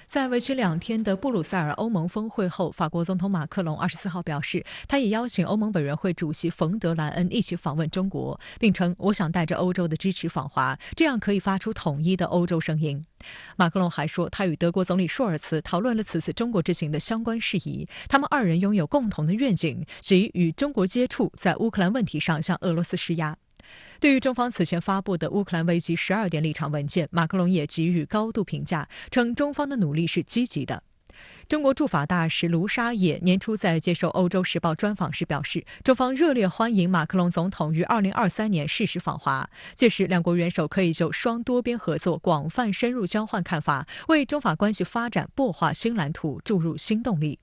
在为期2天的布鲁塞尔欧盟峰会后，法国总统马克龙24号表示，他也邀请欧盟委员会主席冯德莱恩一起访问中国，并称：“我想带着欧洲的支持访华，这样可以发出统一的欧洲声音。”马克龙还说，他与德国总理舒尔茨讨论了此次中国之行的相关事宜，他们二人拥有共同的愿景，即与中国接触，在乌克兰问题上向俄罗斯施压。对于中方此前发布的乌克兰危机12点立场文件，马克龙也给予高度评价，称中方的努力是积极的。中国驻法大使卢沙野年初在接受《欧洲时报》专访时表示，中方热烈欢迎马克龙总统于2023年适时访华，届时两国元首可以就双多边合作广泛深入交换看法，为中法关系发展擘画新蓝图，注入新动力。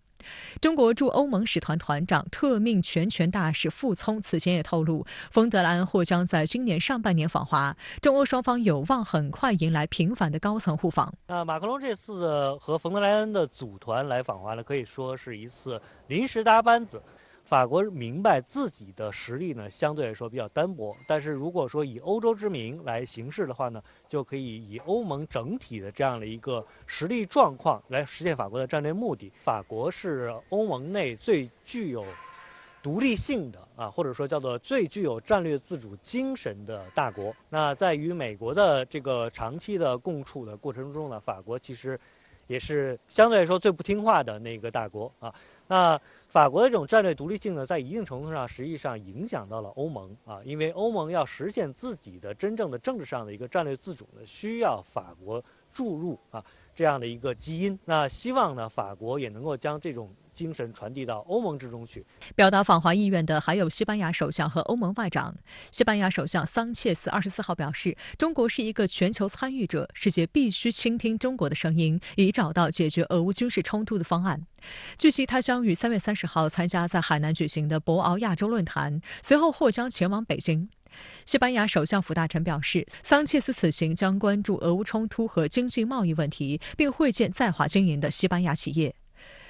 中国驻欧盟使团团长特命全权大使傅聪此前也透露，冯德莱恩或将在今年上半年访华，中欧双方有望很快迎来频繁的高层互访。马克龙这次和冯德莱恩的组团来访华呢，可以说是一次临时搭班子。法国明白自己的实力呢，相对来说比较单薄，但是如果说以欧洲之名来行事的话呢，就可以以欧盟整体的这样的一个实力状况来实现法国的战略目的。法国是欧盟内最具有独立性的或者说叫做最具有战略自主精神的大国。那在与美国的这个长期的共处的过程中呢，法国其实也是相对来说最不听话的那个大国啊。那法国的这种战略独立性呢，在一定程度上实际上影响到了欧盟因为欧盟要实现自己的真正的政治上的一个战略自主呢，需要法国注入这样的一个基因。那希望呢，法国也能够将这种精神传递到欧盟之中去。表达访华意愿的还有西班牙首相和欧盟外长。西班牙首相桑切斯24号表示，中国是一个全球参与者，世界必须倾听中国的声音，以找到解决俄乌军事冲突的方案。据悉，他将于3月30号参加在海南举行的博鳌亚洲论坛，随后或将前往北京。西班牙首相府大臣表示，桑切斯此行将关注俄乌冲突和经济贸易问题，并会见在华经营的西班牙企业。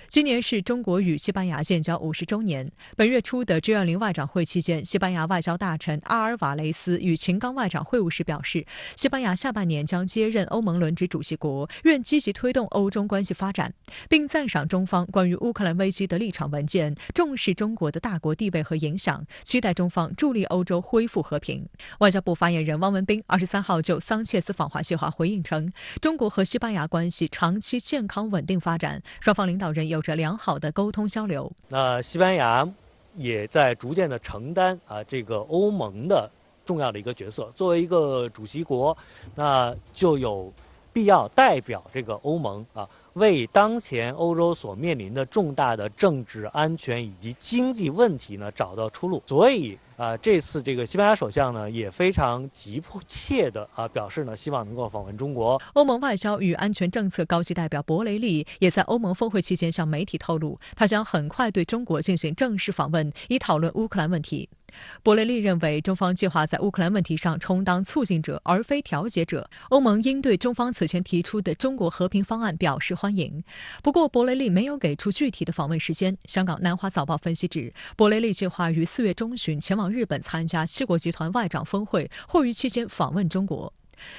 今年是中国与西班牙建交50周年。本月初的 G20 外长会期间，西班牙外交大臣阿尔瓦雷斯与秦刚外长会晤时表示，西班牙下半年将接任欧盟轮值主席国，愿积极推动欧中关系发展，并赞赏中方关于乌克兰危机的立场文件，重视中国的大国地位和影响，期待中方助力欧洲恢复和平。外交部发言人汪文斌23号就桑切斯访华计划回应称，中国和西班牙关系长期健康稳定发展，双方领导人有着良好的沟通交流。那西班牙也在逐渐的承担这个欧盟的重要的一个角色。作为一个主席国，那就有必要代表这个欧盟为当前欧洲所面临的重大的政治安全以及经济问题呢找到出路。所以这次这个西班牙首相呢也非常急迫切的表示呢希望能够访问中国。欧盟外交与安全政策高级代表博雷利也在欧盟峰会期间向媒体透露，他将很快对中国进行正式访问，以讨论乌克兰问题。博雷利认为，中方计划在乌克兰问题上充当促进者而非调解者，欧盟应对中方此前提出的中国和平方案表示欢迎。不过，博雷利没有给出具体的访问时间。香港南华早报分析指，博雷利计划于4月中旬前往日本参加七国集团外长峰会，或于期间访问中国。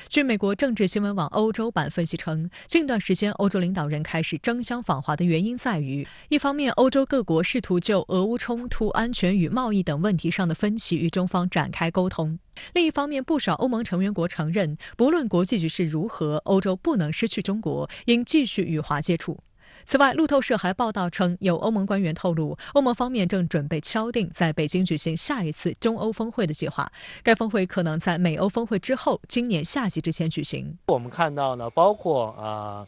据美国政治新闻网欧洲版分析称，近段时间欧洲领导人开始争相访华的原因在于，一方面欧洲各国试图就俄乌冲突、安全与贸易等问题上的分歧与中方展开沟通；另一方面，不少欧盟成员国承认，不论国际局势如何，欧洲不能失去中国，应继续与华接触。此外，路透社还报道称，有欧盟官员透露，欧盟方面正准备敲定在北京举行下一次中欧峰会的计划。该峰会可能在美欧峰会之后，今年夏季之前举行。我们看到呢，包括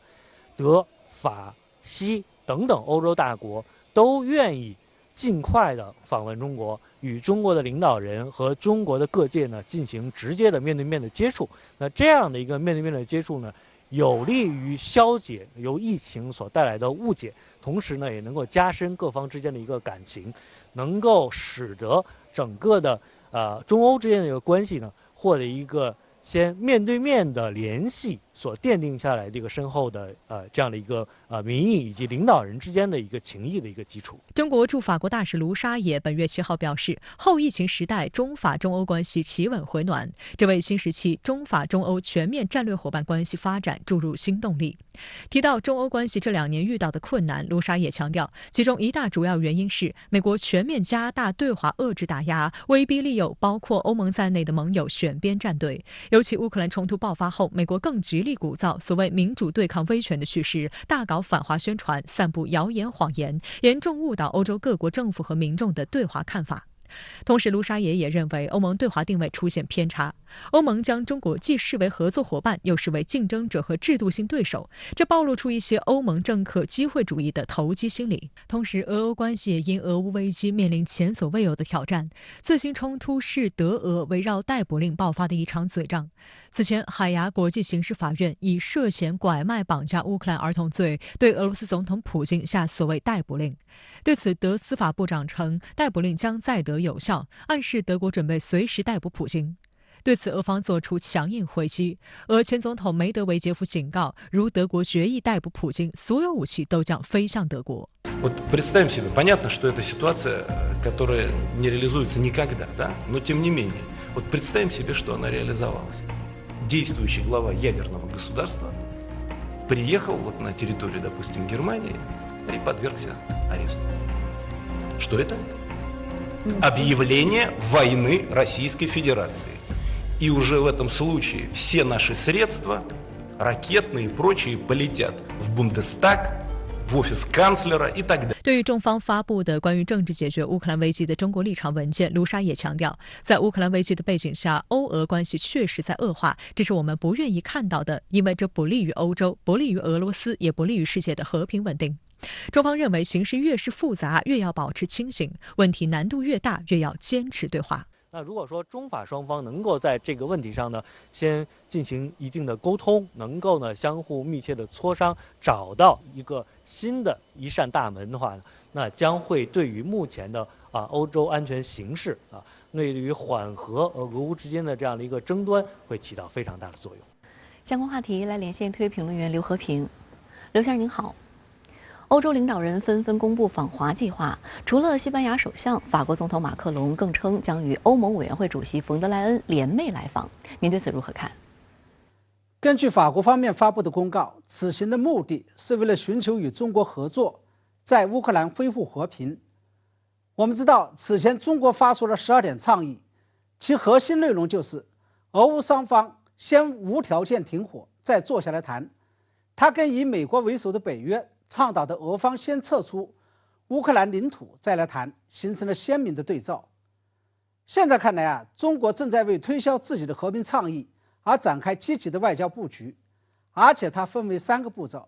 德、法、西等等欧洲大国都愿意尽快的访问中国，与中国的领导人和中国的各界呢进行直接的面对面的接触。那这样的一个面对面的接触呢，有利于消解由疫情所带来的误解，同时呢，也能够加深各方之间的一个感情，能够使得整个的中欧之间的一个关系呢，获得一个先面对面的联系所奠定下来的一个深厚的这样的一个民意以及领导人之间的一个情谊的一个基础。中国驻法国大使卢沙野本月7号表示，后疫情时代中法中欧关系企稳回暖，这为新时期中法中欧全面战略伙伴关系发展注入新动力。提到中欧关系这2年遇到的困难，卢沙野强调，其中一大主要原因是美国全面加大对华遏制打压，威逼利诱包括欧盟在内的盟友选边站队。尤其乌克兰冲突爆发后，美国更极力鼓噪所谓民主对抗威权的叙事，大搞反华宣传，散布谣言谎言，严重误导欧洲各国政府和民众的对华看法。同时，卢沙野也认为欧盟对华定位出现偏差，欧盟将中国既视为合作伙伴，又视为竞争者和制度性对手，这暴露出一些欧盟政客机会主义的投机心理。同时，俄欧关系也因俄乌危机面临前所未有的挑战。最新冲突是德俄围绕逮捕令爆发的一场嘴仗。此前，海牙国际刑事法院以涉嫌拐卖绑架乌克兰儿童罪对俄罗斯总统普京下所谓逮捕令。对此，德司法部长称，逮捕令将在德有效，暗示德国准备随时逮捕普京。对此，俄方作出强硬回击。俄前总统梅德韦杰夫警告，如德国决意逮捕普京，所有武器都将飞向德国。Вот представим себе, понятно, что это ситуация, которая не реализуется никогда, да? Но тем не менее, вот представим себе, что она реализовалась. Действующий глава ядерного государства приехал вот на территорию, допустим, Германии и подвергся аресту. Что это? Объявление войны Российской Федерации. И уже в этом случае все наши средства, ракетные и прочие, полетят в Бундестаг, в офис канцлера и так далее. 对于中方发布的关于政治解决乌克兰危机的中国立场文件，卢沙也强调，在乌克兰危机的背景下，欧俄关系确实在恶化，这是我们不愿意看到的，因为这不利于欧洲，不利于俄罗斯，也不利于世界的和平稳定。中方认为，形势越是复杂，越要保持清醒；问题难度越大，越要坚持对话。那如果说中法双方能够在这个问题上呢，先进行一定的沟通，能够呢相互密切的磋商，找到一个新的一扇大门的话，那将会对于目前的欧洲安全形势对于缓和俄乌之间的这样的一个争端，会起到非常大的作用。相关话题来连线特约评论员刘和平，刘先生您好。欧洲领导人纷纷公布访华计划，除了西班牙首相，法国总统马克龙更称将与欧盟委员会主席冯德莱恩联袂来访。您对此如何看？根据法国方面发布的公告，此行的目的是为了寻求与中国合作，在乌克兰恢复和平。我们知道，此前中国发出了12点倡议，其核心内容就是俄乌双方先无条件停火，再坐下来谈。它跟以美国为首的北约倡导的俄方先撤出乌克兰领土再来谈，形成了鲜明的对照。现在看来中国正在为推销自己的和平倡议而展开积极的外交布局，而且它分为3个步骤。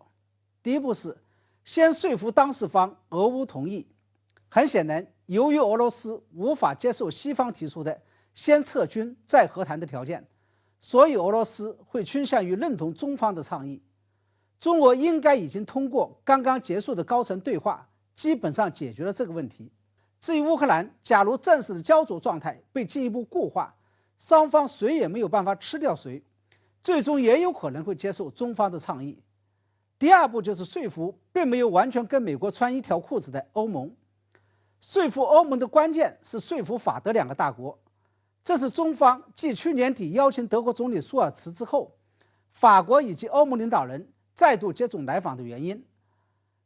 第一步是先说服当事方俄乌同意。很显然，由于俄罗斯无法接受西方提出的先撤军再和谈的条件，所以俄罗斯会倾向于认同中方的倡议。中俄应该已经通过刚刚结束的高层对话，基本上解决了这个问题。至于乌克兰，假如战事的焦灼状态被进一步固化，双方谁也没有办法吃掉谁，最终也有可能会接受中方的倡议。第二步就是说服并没有完全跟美国穿一条裤子的欧盟。说服欧盟的关键是说服法德2个大国，这是中方继去年底邀请德国总理舒尔茨之后，法国以及欧盟领导人再度接踵来访的原因。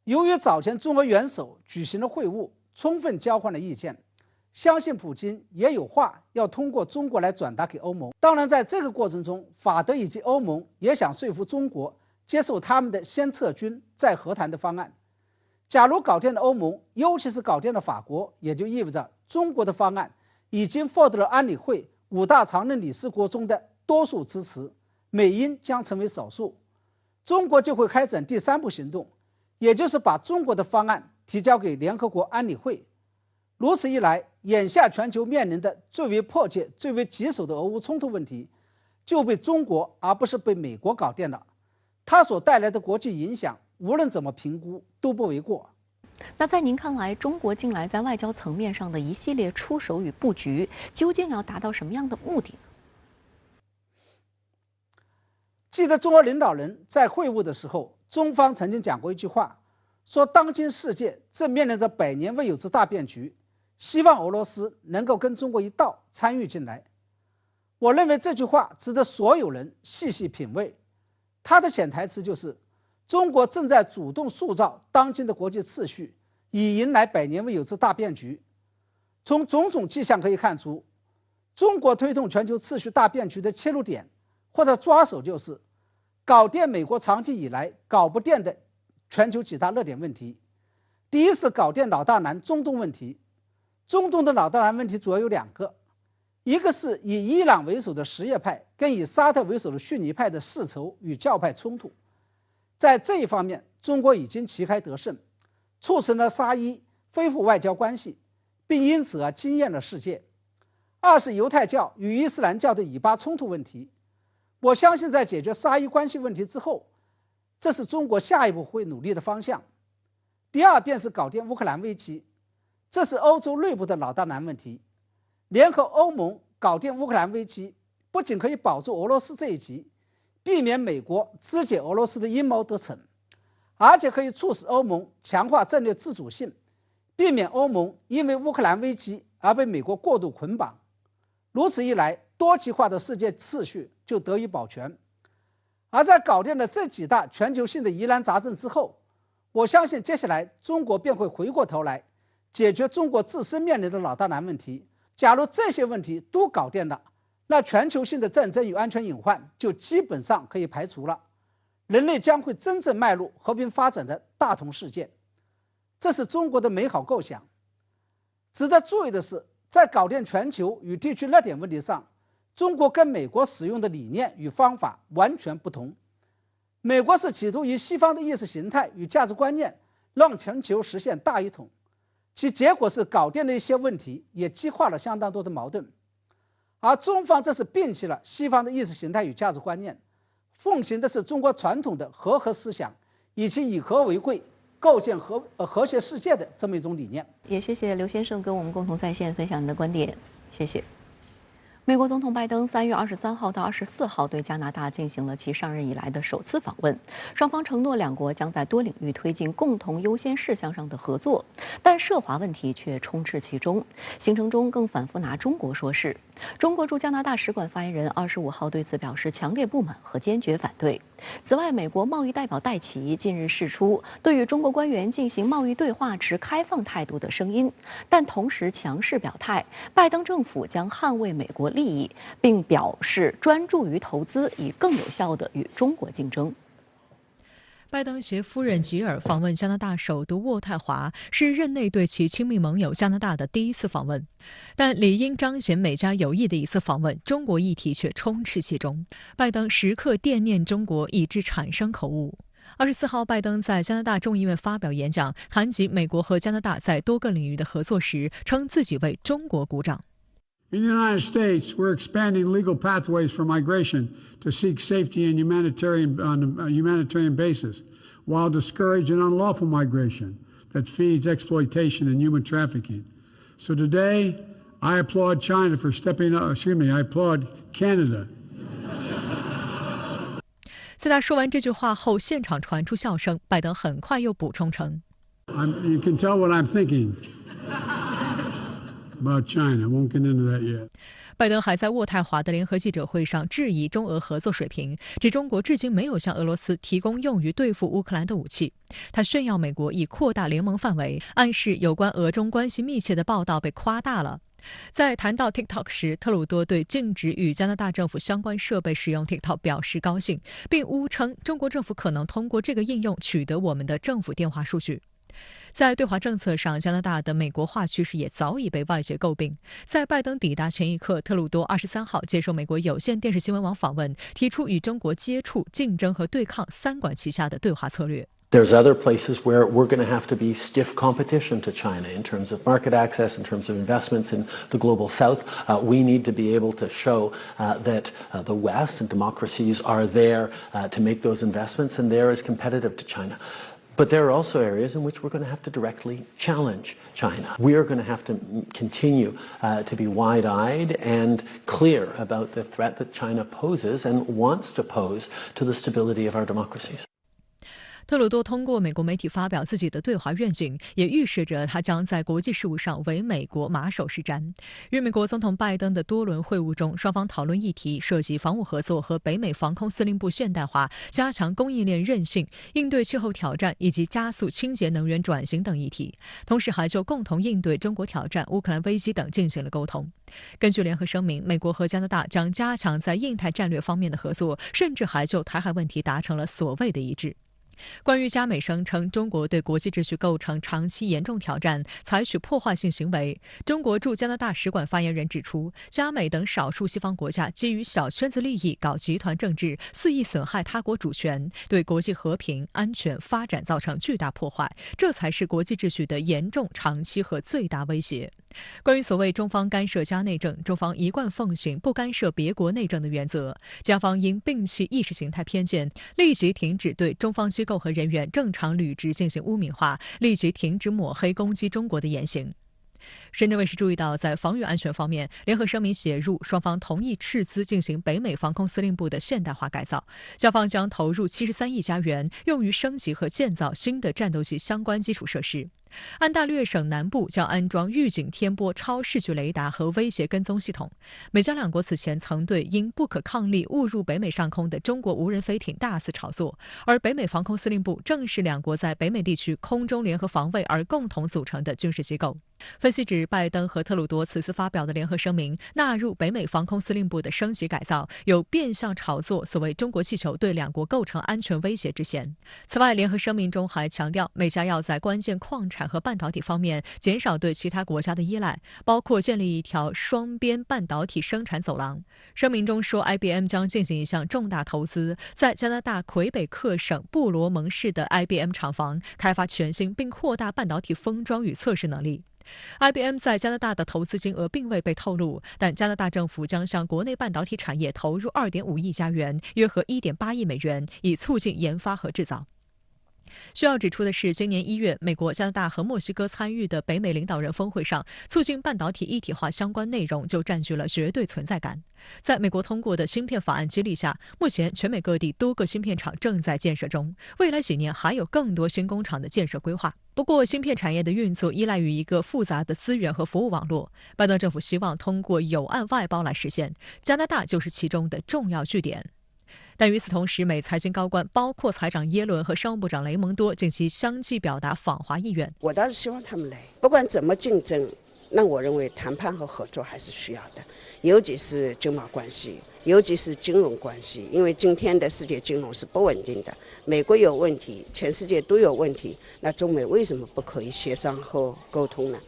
由于早前中俄元首举行了会晤，充分交换了意见，相信普京也有话要通过中国来转达给欧盟。当然，在这个过程中，法德以及欧盟也想说服中国接受他们的先撤军再和谈的方案。假如搞定了欧盟，尤其是搞定了法国，也就意味着中国的方案已经获得了安理会5大常任理事国中的多数支持，美英将成为少数。中国就会开展第3步行动，也就是把中国的方案提交给联合国安理会。如此一来，眼下全球面临的最为迫切、最为棘手的俄乌冲突问题，就被中国而不是被美国搞定了。它所带来的国际影响，无论怎么评估都不为过。那在您看来，中国近来在外交层面上的一系列出手与布局，究竟要达到什么样的目的呢？记得中国领导人在会晤的时候，中方曾经讲过一句话，说当今世界正面临着100年未有之大变局，希望俄罗斯能够跟中国一道参与进来。我认为这句话值得所有人细细品味，它的潜台词就是中国正在主动塑造当今的国际秩序，以迎来100年未有之大变局。从种种迹象可以看出，中国推动全球秩序大变局的切入点或者抓手就是搞定美国长期以来搞不定的全球几大热点问题。第一是搞定老大难中东问题。中东的老大难问题主要有2个，一个是以伊朗为首的什叶派跟以沙特为首的逊尼派的世仇与教派冲突。在这一方面，中国已经旗开得胜，促成了沙伊恢复外交关系，并因此而惊艳了世界。二是犹太教与伊斯兰教的以巴冲突问题。我相信在解决沙伊关系问题之后，这是中国下一步会努力的方向。第二便是搞定乌克兰危机，这是欧洲内部的老大难问题。联合欧盟搞定乌克兰危机，不仅可以保住俄罗斯这一局，避免美国肢解俄罗斯的阴谋得逞，而且可以促使欧盟强化战略自主性，避免欧盟因为乌克兰危机而被美国过度捆绑。如此一来，多极化的世界秩序就得以保全。而在搞定了这几大全球性的疑难杂症之后，我相信接下来中国便会回过头来解决中国自身面临的老大难问题。假如这些问题都搞定了，那全球性的战争与安全隐患就基本上可以排除了，人类将会真正迈入和平发展的大同世界。这是中国的美好构想。值得注意的是，在搞定全球与地区热点问题上，中国跟美国使用的理念与方法完全不同。美国是企图以西方的意识形态与价值观念让全球实现大一统，其结果是搞定了一些问题，也激化了相当多的矛盾。而中方这是摒弃了西方的意识形态与价值观念，奉行的是中国传统的和合思想，以及以和为贵，构建和谐世界的这么一种理念。也谢谢刘先生跟我们共同在线分享你的观点，谢谢。美国总统拜登3月23号到24号对加拿大进行了其上任以来的首次访问，双方承诺两国将在多领域推进共同优先事项上的合作，但涉华问题却充斥其中。行程中更反复拿中国说事。中国驻加拿大使馆发言人25号对此表示强烈不满和坚决反对。此外，美国贸易代表戴奇近日释出对与中国官员进行贸易对话持开放态度的声音，但同时强势表态，拜登政府将捍卫美国利益，并表示专注于投资，以更有效地与中国竞争。拜登携夫人吉尔访问加拿大首都渥太华，是任内对其亲密盟友加拿大的第一次访问，但理应彰显美加友谊的一次访问，中国议题却充斥其中。拜登时刻惦念中国，以致产生口误。24号，拜登在加拿大众议院发表演讲，谈及美国和加拿大在多个领域的合作时，称自己为中国鼓掌。In the United States, we're expanding legal pathways for migration to seek safety and on a humanitarian basis, while discouraging unlawful migration that feeds exploitation and human trafficking. So today, I applaud China for stepping up. I applaud Canada. 在他说完这句话后，现场传出笑声。拜登很快又补充称 You can tell what I'm thinking about China. I won't get into that yet. 拜登还在渥太华的联合记者会上质疑中俄合作水平，指中国至今没有向俄罗斯提供用于对付乌克兰的武器。他炫耀美国已扩大联盟范围，暗示有关俄中关系密切的报道被夸大了。在谈到 TikTok 时，特鲁多对禁止与加拿大政府相关设备使用 TikTok 表示高兴，并污称中国政府可能通过这个应用取得我们的政府电话数据。在对华政策上，加拿大的美国化趋势也早已被外界诟病。在拜登抵达前一刻，特鲁多23号接受美国有线电视新闻网访问，提出与中国接触、竞争和对抗三管齐下的对华策略。There's other places where we're going to have to be stiff competition to China in terms of market access, in terms of investments in the global south. We need to be able to show that the West and democracies are there to make those investments and they're as competitive to China. But there are also areas in which we're going to have to directly challenge China. We are going to have to continue to be wide-eyed and clear about the threat that China poses and wants to pose to the stability of our democracies. 特鲁多通过美国媒体发表自己的对华愿景，也预示着他将在国际事务上为美国马首是瞻。与美国总统拜登的多轮会晤中，双方讨论议题涉及防务合作和北美防空司令部现代化、加强供应链韧性、应对气候挑战以及加速清洁能源转型等议题。同时，还就共同应对中国挑战、乌克兰危机等进行了沟通。根据联合声明，美国和加拿大将加强在印太战略方面的合作，甚至还就台海问题达成了所谓的一致。关于加美声称中国对国际秩序构成长期严重挑战，采取破坏性行为，中国驻加拿大使馆发言人指出，加美等少数西方国家基于小圈子利益搞集团政治，肆意损害他国主权，对国际和平、安全、发展造成巨大破坏，这才是国际秩序的严重、长期和最大威胁。关于所谓中方干涉加内政，中方一贯奉行不干涉别国内政的原则，加方应摒弃意识形态偏见，立即停止对中方机构和人员正常履职进行污名化，立即停止抹黑攻击中国的言行。深圳卫视注意到，在防御安全方面，联合声明写入，双方同意斥资进行北美防空司令部的现代化改造，加方将投入73亿加元，用于升级和建造新的战斗机相关基础设施。安大略省南部将安装预警天波超视距雷达和威胁跟踪系统。美加两国此前曾对因不可抗力误入北美上空的中国无人飞艇大肆炒作，而北美防空司令部正是两国在北美地区空中联合防卫而共同组成的军事机构。分析指，拜登和特鲁多此次发表的联合声明纳入北美防空司令部的升级改造，有变相炒作所谓中国气球对两国构成安全威胁之嫌。此外，联合声明中还强调，美加要在关键矿产和半导体方面减少对其他国家的依赖，包括建立一条双边半导体生产走廊。声明中说 ，IBM 将进行一项重大投资，在加拿大魁北克省布罗蒙市的 IBM 厂房开发全新并扩大半导体封装与测试能力。IBM 在加拿大的投资金额并未被透露，但加拿大政府将向国内半导体产业投入2.5亿加元，约合1.8亿美元，以促进研发和制造。需要指出的是，今年1月，美国、加拿大和墨西哥参与的北美领导人峰会上，促进半导体一体化相关内容就占据了绝对存在感。在美国通过的芯片法案激励下，目前全美各地多个芯片厂正在建设中，未来几年还有更多新工厂的建设规划。不过，芯片产业的运作依赖于一个复杂的资源和服务网络，拜登政府希望通过有案外包来实现，加拿大就是其中的重要据点。但与此同时，美财经高官包括财长耶伦和商务部长雷蒙多近期相继表达访华意愿。我倒是希望他们来，不管怎么竞争，那我认为谈判和合作还是需要的，尤其是经贸关系，尤其是金融关系，因为今天的世界金融是不稳定的，美国有问题，全世界都有问题，那中美为什么不可以协商和沟通呢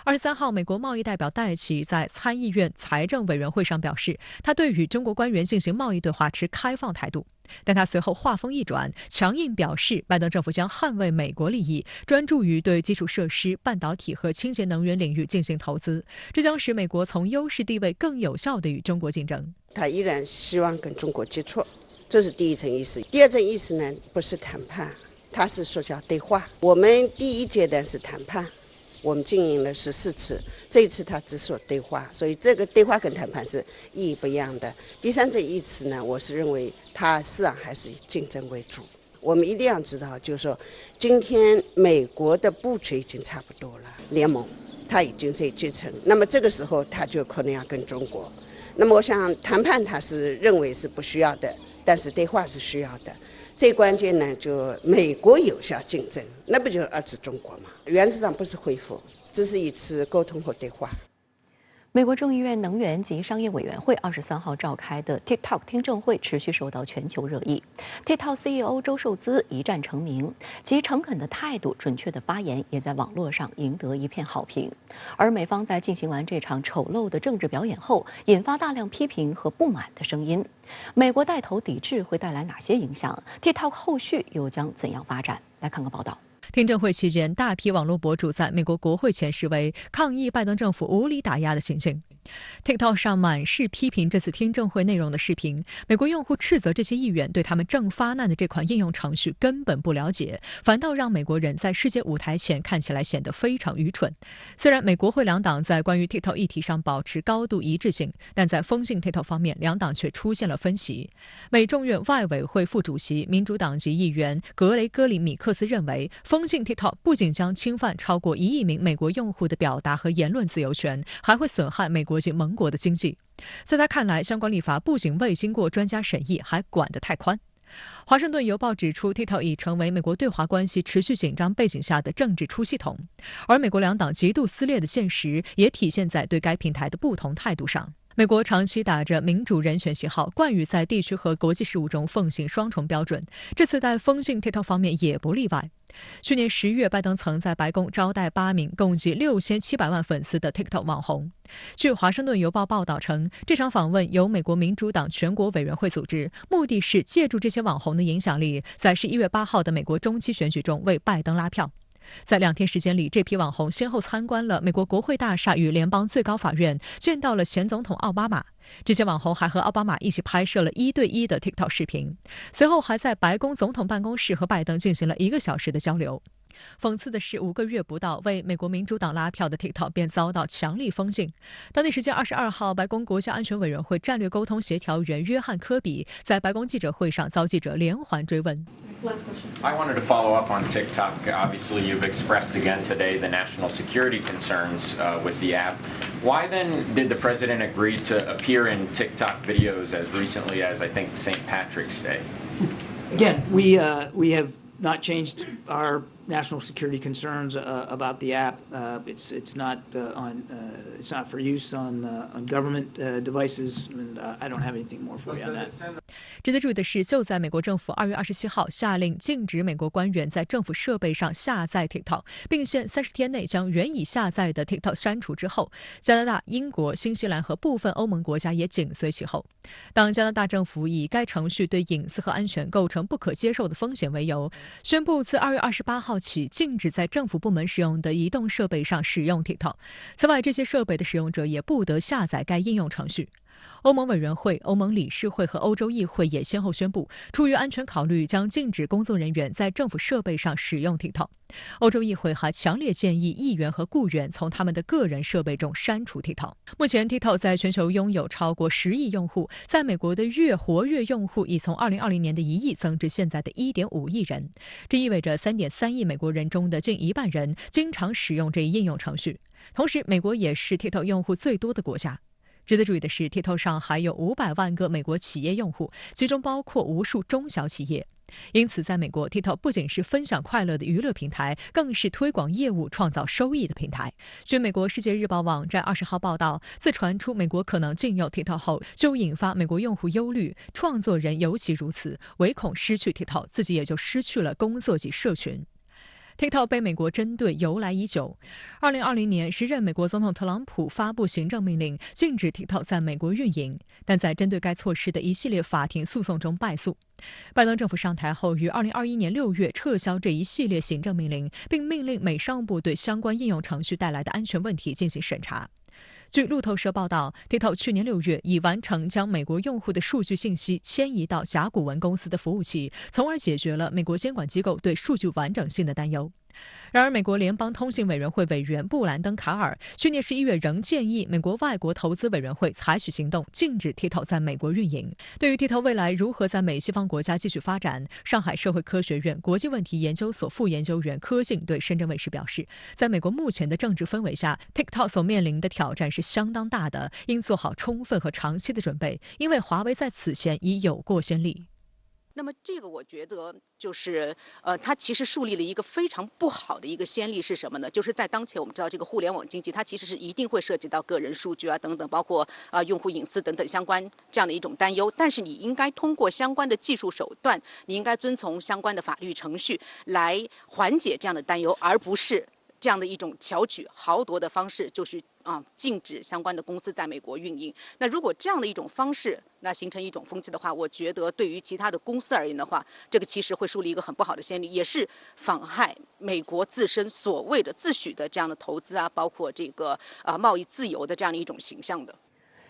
？23号，美国贸易代表戴奇在参议院财政委员会上表示，他对与中国官员进行贸易对话持开放态度。但他随后话锋一转，强硬表示，拜登政府将捍卫美国利益，专注于对基础设施、半导体和清洁能源领域进行投资，这将使美国从优势地位更有效地与中国竞争。他依然希望跟中国接触，这是第一层意思。第二层意思呢，不是谈判，他是说叫对话。我们第一阶段是谈判。我们经营了14次，这一次他只说对话，所以这个对话跟谈判是意义不一样的。第三层意思呢，我是认为他实际上还是以竞争为主。我们一定要知道，就是说，今天美国的布局已经差不多了，联盟他已经在继承，那么这个时候他就可能要跟中国。那么我想谈判他是认为是不需要的，但是对话是需要的。最关键呢，就美国有效竞争，那不就是遏制中国吗？原则上不是恢复，这是一次沟通和对话。美国众议院能源及商业委员会23号召开的 TikTok 听证会持续受到全球热议。TikTok CEO 周受资一战成名，其诚恳的态度、准确的发言也在网络上赢得一片好评。而美方在进行完这场丑陋的政治表演后，引发大量批评和不满的声音。美国带头抵制会带来哪些影响 ？TikTok 后续又将怎样发展？来看个报道。听证会期间，大批网络博主在美国国会前示威，抗议拜登政府无理打压的行径。TikTok 上满是批评这次听证会内容的视频，美国用户斥责这些议员对他们正发难的这款应用程序根本不了解，反倒让美国人在世界舞台前看起来显得非常愚蠢。虽然美国会两党在关于 TikTok 议题上保持高度一致性，但在封禁 TikTok 方面，两党却出现了分歧。美众院外委会副主席、民主党籍议员格雷戈里·米克斯认为，封禁 TikTok 不仅将侵犯超过1亿名美国用户的表达和言论自由权，还会损害美国及盟国的经济。在他看来，相关立法不仅未经过专家审议，还管得太宽。华盛顿邮报指出 ，TikTok 已成为美国对华关系持续紧张背景下的政治出气筒，而美国两党极度撕裂的现实也体现在对该平台的不同态度上。美国长期打着民主人权旗号，惯于在地区和国际事务中奉行双重标准，这次在封禁 TikTok 方面也不例外。去年10月，拜登曾在白宫招待8名共计6700万粉丝的 TikTok 网红。据《华盛顿邮报》报道称，这场访问由美国民主党全国委员会组织，目的是借助这些网红的影响力，在11月8号的美国中期选举中为拜登拉票。在2天时间里，这批网红先后参观了美国国会大厦与联邦最高法院，见到了前总统奥巴马。这些网红还和奥巴马一起拍摄了1对1的 TikTok 视频，随后还在白宫总统办公室和拜登进行了1个小时的交流。讽刺的是，5个月不到，为美国民主党拉票的 TikTok 便遭到强力封禁。当地时间22号，白宫国家安全委员会战略沟通协调员约翰·科比在白宫记者会上遭记者连环追问。I wanted to follow up on TikTok. Obviously, you've expressed again today the national security concerns with the app. Why then did the president agree to appear in TikTok videos as recently as, I think, St. Patrick's Day? Again, we have not changed our national security concerns about the app. It's not it's not for use on government devices, and I don't have anything more for you on that. 值得注意的是，就在美国政府2月27号下令禁止美国官员在政府设备上下载 TikTok， 并限30天内将原已下载的 TikTok 删除之后，加拿大、英国、新西兰和部分欧盟国家也紧随其后。当加拿大政府以该程序对隐私和安全构成不可接受的风险为由，宣布自2月28号起禁止在政府部门使用的移动设备上使用 TikTok。此外，这些设备的使用者也不得下载该应用程序。欧盟委员会、欧盟理事会和欧洲议会也先后宣布，出于安全考虑，将禁止工作人员在政府设备上使用 TikTok。欧洲议会还强烈建议议员和雇员从他们的个人设备中删除 TikTok。目前 TikTok 在全球拥有超过10亿用户，在美国的月活跃用户已从2020年的1亿增至现在的1.5亿人。这意味着3.3亿美国人中的近1半人经常使用这一应用程序。同时，美国也是 TikTok 用户最多的国家。值得注意的是 ，TikTok 上还有500万个美国企业用户，其中包括无数中小企业。因此，在美国 ，TikTok 不仅是分享快乐的娱乐平台，更是推广业务、创造收益的平台。据美国《世界日报》网站20号报道，自传出美国可能禁用 TikTok 后，就引发美国用户忧虑，创作人尤其如此，唯恐失去 TikTok， 自己也就失去了工作及社群。TikTok 被美国针对由来已久。2020年，时任美国总统特朗普发布行政命令，禁止 TikTok 在美国运营，但在针对该措施的一系列法庭诉讼中败诉。拜登政府上台后，于2021年6月撤销这一系列行政命令，并命令美商务部对相关应用程序带来的安全问题进行审查。据路透社报道 ，TikTok 去年6月已完成将美国用户的数据信息迁移到甲骨文公司的服务器，从而解决了美国监管机构对数据完整性的担忧。然而，美国联邦通信委员会委员布兰登·卡尔去年11月仍建议美国外国投资委员会采取行动，禁止 TikTok 在美国运营。对于 TikTok 未来如何在美西方国家继续发展，上海社会科学院国际问题研究所副研究员柯静对深圳卫视表示，在美国目前的政治氛围下 ，TikTok 所面临的挑战是相当大的，应做好充分和长期的准备，因为华为在此前已有过先例。那么这个我觉得就是它其实树立了一个非常不好的一个先例是什么呢？就是在当前我们知道这个互联网经济，它其实是一定会涉及到个人数据啊等等，包括用户隐私等等相关这样的一种担忧。但是你应该通过相关的技术手段，你应该遵从相关的法律程序来缓解这样的担忧，而不是这样的一种巧取豪夺的方式，就是禁止相关的公司在美国运营。那如果这样的一种方式，那形成一种风气的话，我觉得对于其他的公司而言的话，这个其实会树立一个很不好的先例，也是妨害美国自身所谓的自诩的这样的投资包括这个贸易自由的这样的一种形象的。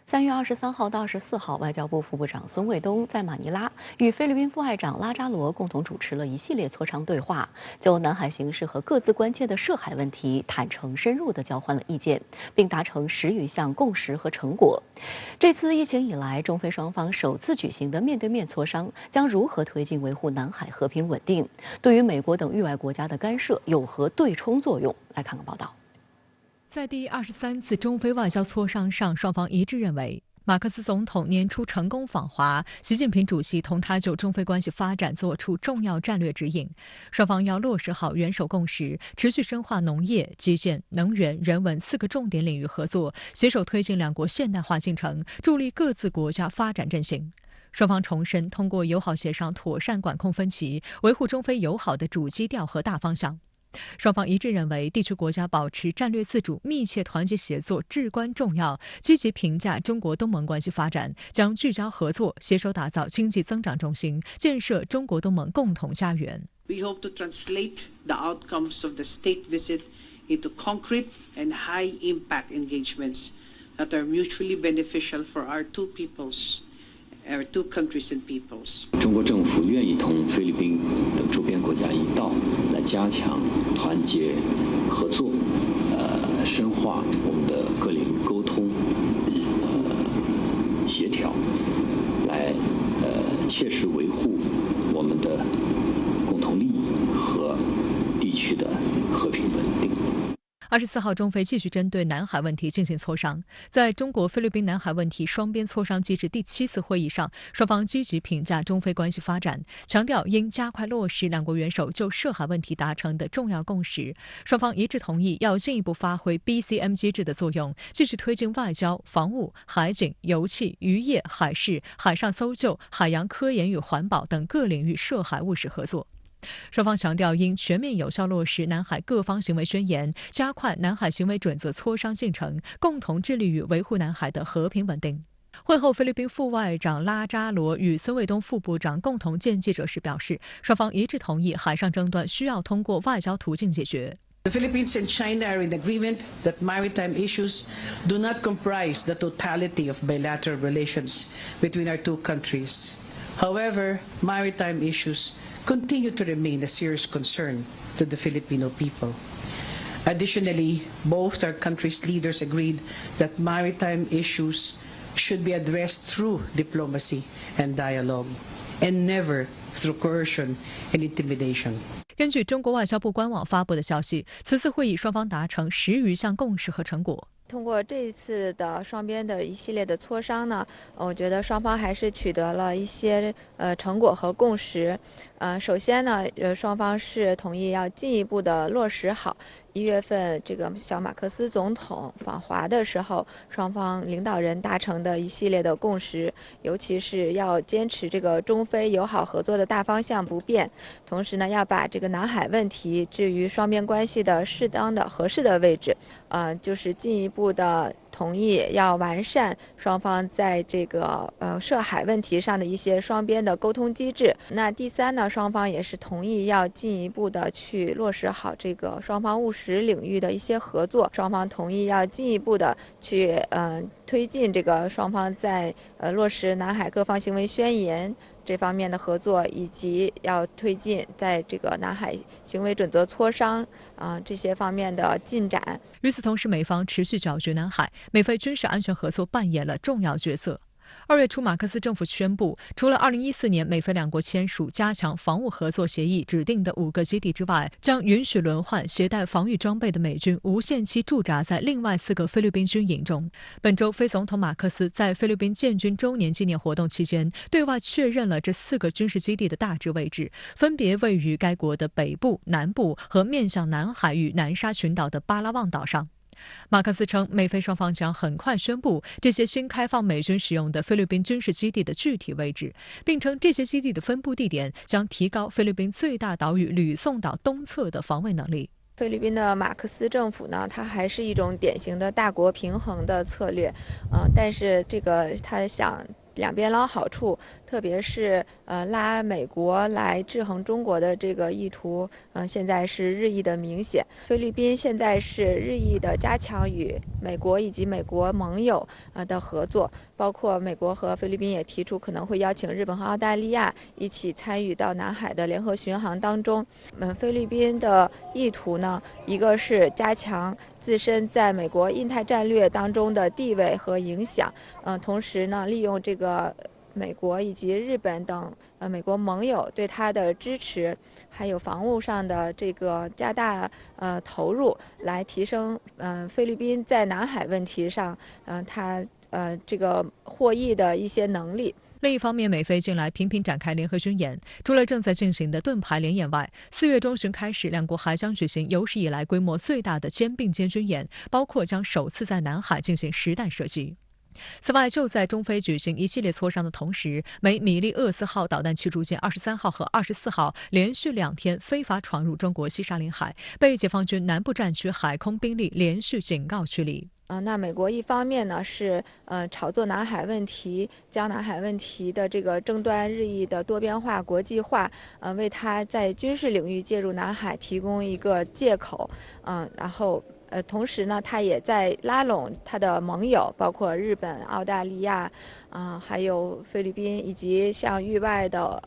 3月23号到24号，外交部副部长孙卫东在马尼拉与菲律宾副外长拉扎罗共同主持了一系列磋商对话，就南海形势和各自关切的涉海问题坦诚深入地交换了意见，并达成10余项共识和成果。这次疫情以来，中菲双方首次举行的面对面磋商将如何推进维护南海和平稳定？对于美国等域外国家的干涉有何对冲作用？来看看报道。在第23次中菲外交磋商上，双方一致认为，马克思总统年初成功访华，习近平主席同他就中菲关系发展作出重要战略指引。双方要落实好元首共识，持续深化农业、基建、能源、人文4个重点领域合作，携手推进两国现代化进程，助力各自国家发展振兴。双方重申通过友好协商妥善管控分歧，维护中菲友好的主基调和大方向。双方一致认为，地区国家保持战略自主、密切团结协作至关重要。积极评价中国东盟关系发展，将聚焦合作，携手打造经济增长中心，建设中国东盟共同家园。We hope to translate the outcomes of the state visit into concrete and high-impact engagements that are mutually beneficial for our two peoples, our two countries and peoples. 中国政府愿意同菲律宾等周边国家一道，来加强团结合作，深化我们的各领域沟通，协调，来切实维护我们的共同利益和地区的和平稳定。24号，中菲继续针对南海问题进行磋商。在中国菲律宾南海问题双边磋商机制第7次会议上，双方积极评价中菲关系发展，强调应加快落实两国元首就涉海问题达成的重要共识。双方一致同意要进一步发挥 BCM 机制的作用，继续推进外交、防务、海警、油气、渔业、海事、海上搜救、海洋科研与环保等各领域涉海务实合作。双方强调应全面有效落实南海各方行为宣言，加快南海行为准则磋商进程，共同致力于维护南海的和平稳定。会后，菲律宾副外长拉扎罗与孙卫东副部长共同见记者时表示，双方一致同意海上争端需要通过外交途径解决。The Philippines and China are in agreement that maritime issues do not comprise the totality of bilateral relations between our two countries. However, maritime issues continue to remain a serious concern to the Filipino people. Additionally, both our countries' leaders agreed that maritime issues should be addressed through diplomacy and dialogue, and never through coercion and intimidation. 根据中国外交部官网发布的消息，此次会议双方达成10余项共识和成果。通过这次的双边的一系列的磋商呢，我觉得双方还是取得了一些成果和共识。首先呢，双方是同意要进一步的落实好1月份这个小马克思总统访华的时候，双方领导人达成的一系列的共识，尤其是要坚持这个中菲友好合作的大方向不变，同时呢，要把这个南海问题置于双边关系的适当的合适的位置，就是进一步的同意要完善双方在这个涉海问题上的一些双边的沟通机制。那第三呢，双方也是同意要进一步的去落实好这个双方务实领域的一些合作。双方同意要进一步的去推进这个双方在落实南海各方行为宣言这方面的合作，以及要推进在这个南海行为准则磋商这些方面的进展。与此同时，美方持续搅局南海，美菲军事安全合作扮演了重要角色。2月初，马克思政府宣布，除了2014年美菲两国签署加强防务合作协议指定的5个基地之外，将允许轮换携带防御装备的美军无限期驻扎在另外4个菲律宾军营中。本周，菲总统马克思在菲律宾建军周年纪念活动期间，对外确认了这4个军事基地的大致位置，分别位于该国的北部、南部和面向南海与南沙群岛的巴拉望岛上。马克思称，美菲双方将很快宣布这些新开放美军使用的菲律宾军事基地的具体位置，并称这些基地的分布地点将提高菲律宾最大岛屿吕宋岛东侧的防卫能力。菲律宾的马克思政府呢，它还是一种典型的大国平衡的策略，但是这个它想两边捞好处，特别是拉美国来制衡中国的这个意图，现在是日益的明显。菲律宾现在是日益的加强与美国以及美国盟友的合作，包括美国和菲律宾也提出可能会邀请日本和澳大利亚一起参与到南海的联合巡航当中。菲律宾的意图呢，一个是加强自身在美国印太战略当中的地位和影响，同时呢，利用这个美国以及日本等美国盟友对它的支持，还有防务上的这个加大投入，来提升菲律宾在南海问题上它这个获益的一些能力。另一方面，美菲近来频频展开联合军演，除了正在进行的盾牌联演外，4月中旬开始，两国还将举行有史以来规模最大的肩并肩军演，包括将首次在南海进行实弹射击。此外，就在中菲举行一系列磋商的同时，美米利厄斯号导弹驱逐舰23号和24号连续2天非法闯入中国西沙领海，被解放军南部战区海空兵力连续警告驱离。那美国一方面呢是炒作南海问题，将南海问题的这个争端日益的多边化、国际化，为他在军事领域介入南海提供一个借口，然后。同时呢，他也在拉拢他的盟友，包括日本、澳大利亚，还有菲律宾，以及像域外的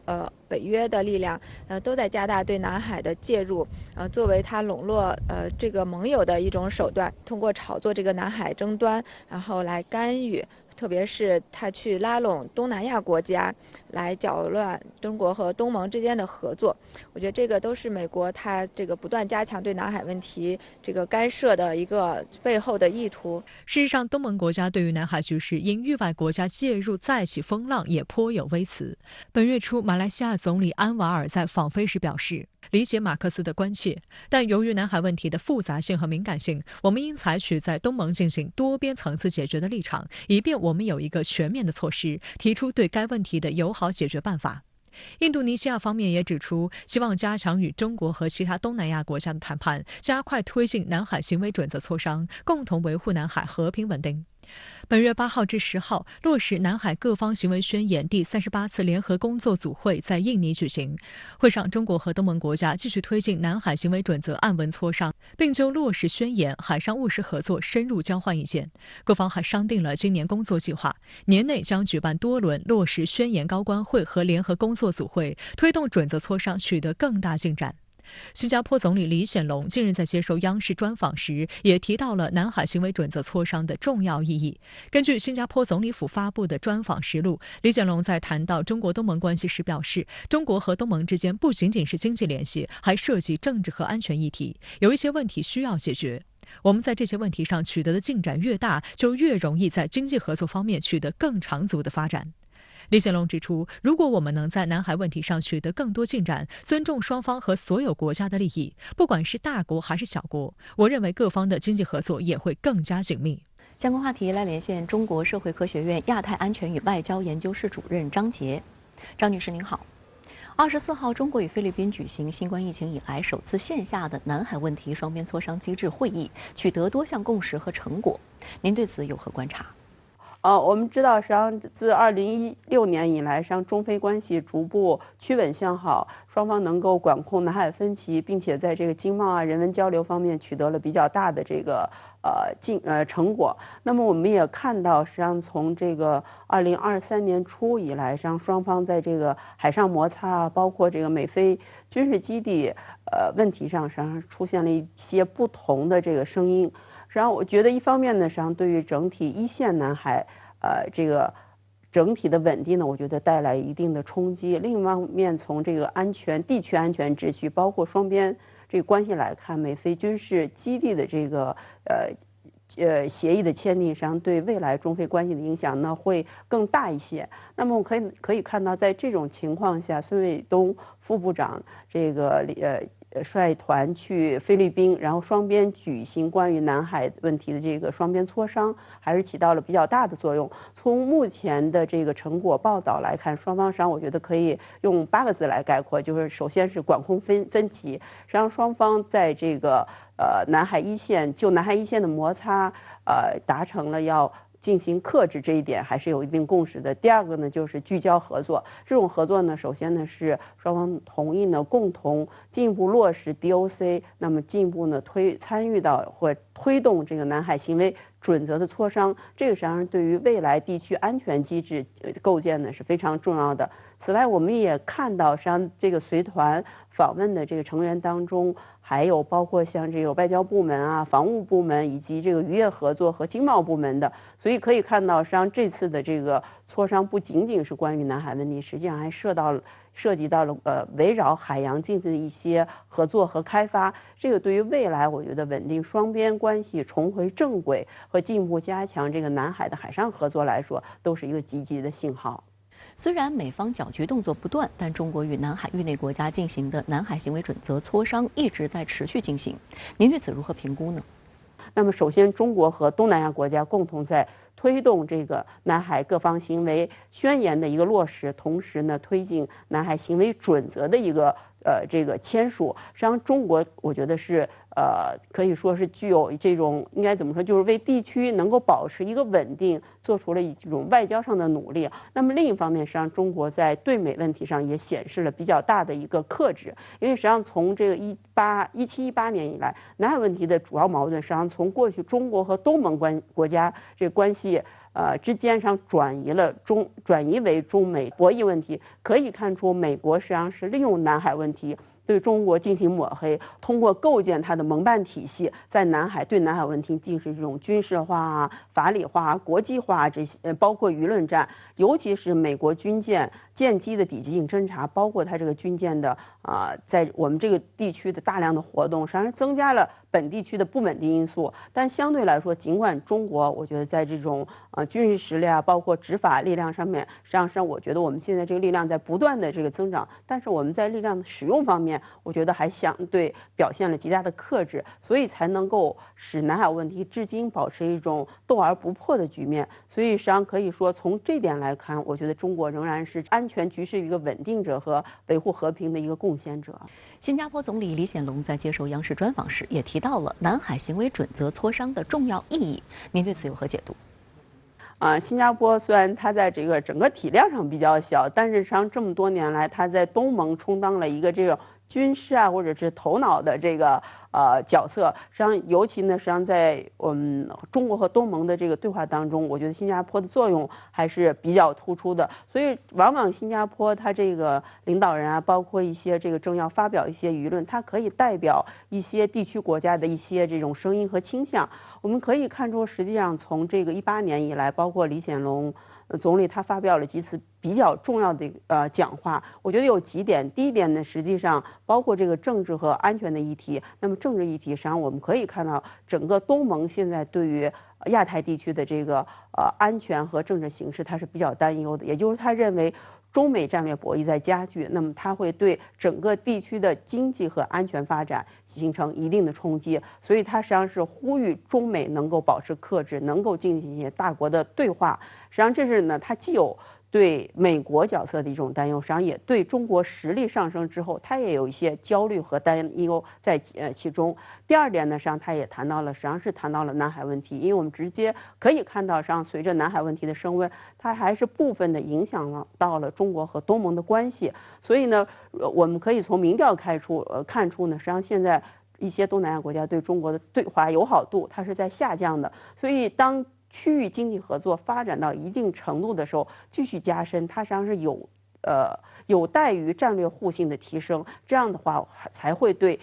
北约的力量，都在加大对南海的介入，作为他笼络这个盟友的一种手段，通过炒作这个南海争端，然后来干预。特别是他去拉拢东南亚国家，来搅乱中国和东盟之间的合作。我觉得这个都是美国他这个不断加强对南海问题这个干涉的一个背后的意图。事实上，东盟国家对于南海局势因域外国家介入再起风浪也颇有微词。本月初，马来西亚总理安瓦尔在访菲时表示，理解马克思的关切，但由于南海问题的复杂性和敏感性，我们应采取在东盟进行多边层次解决的立场，以便我们有一个全面的措施，提出对该问题的友好解决办法。印度尼西亚方面也指出，希望加强与中国和其他东南亚国家的谈判，加快推进南海行为准则磋商，共同维护南海和平稳定。本月8号至10号，落实南海各方行为宣言第38次联合工作组会在印尼举行。会上，中国和东盟国家继续推进南海行为准则案文磋商，并就落实宣言、海上务实合作深入交换意见。各方还商定了今年工作计划，年内将举办多轮落实宣言高官会和联合工作组会，推动准则磋商取得更大进展。新加坡总理李显龙近日在接受央视专访时，也提到了南海行为准则磋商的重要意义。根据新加坡总理府发布的专访实录，李显龙在谈到中国东盟关系时表示，中国和东盟之间不仅仅是经济联系，还涉及政治和安全议题，有一些问题需要解决。我们在这些问题上取得的进展越大，就越容易在经济合作方面取得更长足的发展。李显龙指出，如果我们能在南海问题上取得更多进展，尊重双方和所有国家的利益，不管是大国还是小国，我认为各方的经济合作也会更加紧密。相关话题来连线中国社会科学院亚太安全与外交研究室主任张杰。张女士您好。24号，中国与菲律宾举行新冠疫情以来首次线下的南海问题双边磋商机制会议，取得多项共识和成果。您对此有何观察？我们知道，实际上自2016年以来，实际上中菲关系逐步趋稳向好，双方能够管控南海分歧，并且在这个经贸人文交流方面取得了比较大的这个成果。那么我们也看到，实际上从这个2023年初以来，实际上双方在这个海上摩擦，包括这个美菲军事基地问题上，实际上出现了一些不同的这个声音。实际上，我觉得一方面呢，实际上对于整体一线南海，这个整体的稳定呢，我觉得带来一定的冲击。另一方面，从这个地区安全秩序，包括双边这个关系来看，美菲军事基地的这个协议的签订，实际上对未来中菲关系的影响呢会更大一些。那么我可以看到，在这种情况下，孙卫东副部长这个率团去菲律宾，然后双边举行关于南海问题的这个双边磋商，还是起到了比较大的作用。从目前的这个成果报道来看，双方上我觉得可以用8个字来概括，就是首先是管控分歧，实际上双方在这个南海一线的摩擦，达成了要进行克制这一点还是有一定共识的。第二个呢，就是聚焦合作。这种合作呢，首先呢是双方同意呢共同进一步落实 DOC， 那么进一步呢参与到或推动这个南海行为准则的磋商。这个实际上对于未来地区安全机制构建呢是非常重要的。此外，我们也看到，实际上这个随团访问的这个成员当中，还有包括像这个外交部门啊、防务部门以及这个渔业合作和经贸部门的，所以可以看到，实际上这次的这个磋商不仅仅是关于南海问题，实际上还涉及到了围绕海洋进行的一些合作和开发。这个对于未来，我觉得稳定双边关系、重回正轨和进一步加强这个南海的海上合作来说，都是一个积极的信号。虽然美方搅局动作不断，但中国与南海域内国家进行的南海行为准则磋商一直在持续进行。您对此如何评估呢？那么，首先，中国和东南亚国家共同在推动这个南海各方行为宣言的一个落实，同时呢，推进南海行为准则的一个这个签署。实际上，中国我觉得是可以说是具有这种应该怎么说，就是为地区能够保持一个稳定，做出了一种外交上的努力。那么另一方面，实际上中国在对美问题上也显示了比较大的一个克制，因为实际上从这个17-18年以来，南海问题的主要矛盾实际上从过去中国和东盟国家这个关系之间上转移为中美博弈问题。可以看出，美国实际上是利用南海问题对中国进行抹黑，通过构建它的盟办体系，在对南海问题进行这种军事化、法理化、国际化这些，包括舆论战，尤其是美国军舰舰机的抵近侦察，包括它这个军舰的在我们这个地区的大量的活动，实际上增加了本地区的不稳定因素。但相对来说，尽管中国我觉得在这种军事实力啊，包括执法力量上面，实际上我觉得我们现在这个力量在不断的这个增长，但是我们在力量的使用方面，我觉得还相对表现了极大的克制，所以才能够使南海问题至今保持一种斗而不破的局面。所以实际上可以说，从这点来看，我觉得中国仍然是安全局势一个稳定者和维护和平的一个贡献者。新加坡总理李显龙在接受央视专访时也提到了南海行为准则磋商的重要意义，您对此有何解读？新加坡虽然它在这个整个体量上比较小，但是实际上这么多年来，它在东盟充当了一个这种军事啊或者是头脑的这个角色。实际上，尤其呢，实际上在中国和东盟的这个对话当中，我觉得新加坡的作用还是比较突出的。所以，往往新加坡它这个领导人啊，包括一些这个政要发表一些舆论，它可以代表一些地区国家的一些这种声音和倾向。我们可以看出，实际上从这个18年以来，包括李显龙总理他发表了几次比较重要的讲话，我觉得有几点。第一点呢，实际上包括这个政治和安全的议题。那么政治议题上，我们可以看到整个东盟现在对于亚太地区的这个安全和政治形势，它是比较担忧的。也就是他认为中美战略博弈在加剧，那么它会对整个地区的经济和安全发展形成一定的冲击。所以它实际上是呼吁中美能够保持克制，能够进行一些大国的对话。实际上这是呢，它既有对美国角色的一种担忧，实际上也对中国实力上升之后，它也有一些焦虑和担忧在其中。第二点呢，实际上他也谈到了，实际上是谈到了南海问题，因为我们直接可以看到，实际上随着南海问题的升温，它还是部分的影响到了中国和东盟的关系。所以呢，我们可以从民调看出呢，实际上现在一些东南亚国家对中国的对华友好度它是在下降的。所以当区域经济合作发展到一定程度的时候，继续加深，它实际上是有待于战略互信的提升，这样的话才会对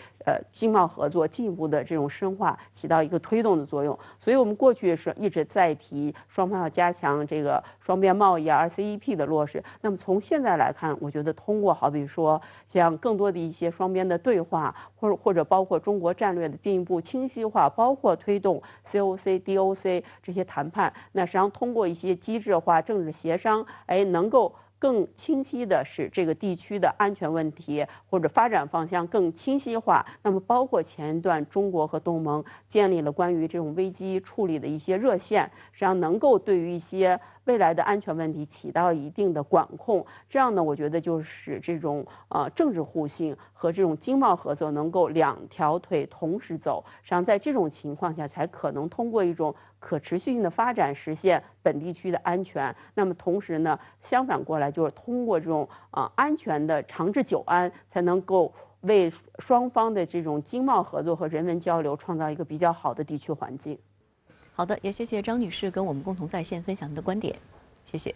经贸合作进一步的这种深化起到一个推动的作用。所以我们过去是一直在提双方要加强这个双边贸易RCEP 的落实。那么从现在来看，我觉得通过好比说像更多的一些双边的对话，或者包括中国战略的进一步清晰化，包括推动 COC、DOC 这些谈判，那实际上通过一些机制化政治协商，能够更清晰的使这个地区的安全问题或者发展方向更清晰化。那么，包括前一段中国和东盟建立了关于这种危机处理的一些热线，实际上能够对于一些未来的安全问题起到一定的管控。这样呢，我觉得就是使这种政治互信和这种经贸合作能够两条腿同时走。实际上，在这种情况下，才可能通过一种可持续性的发展实现本地区的安全。那么同时呢，相反过来就是通过这种安全的长治久安，才能够为双方的这种经贸合作和人文交流创造一个比较好的地区环境。好的，也谢谢张女士跟我们共同在线分享您的观点，谢谢。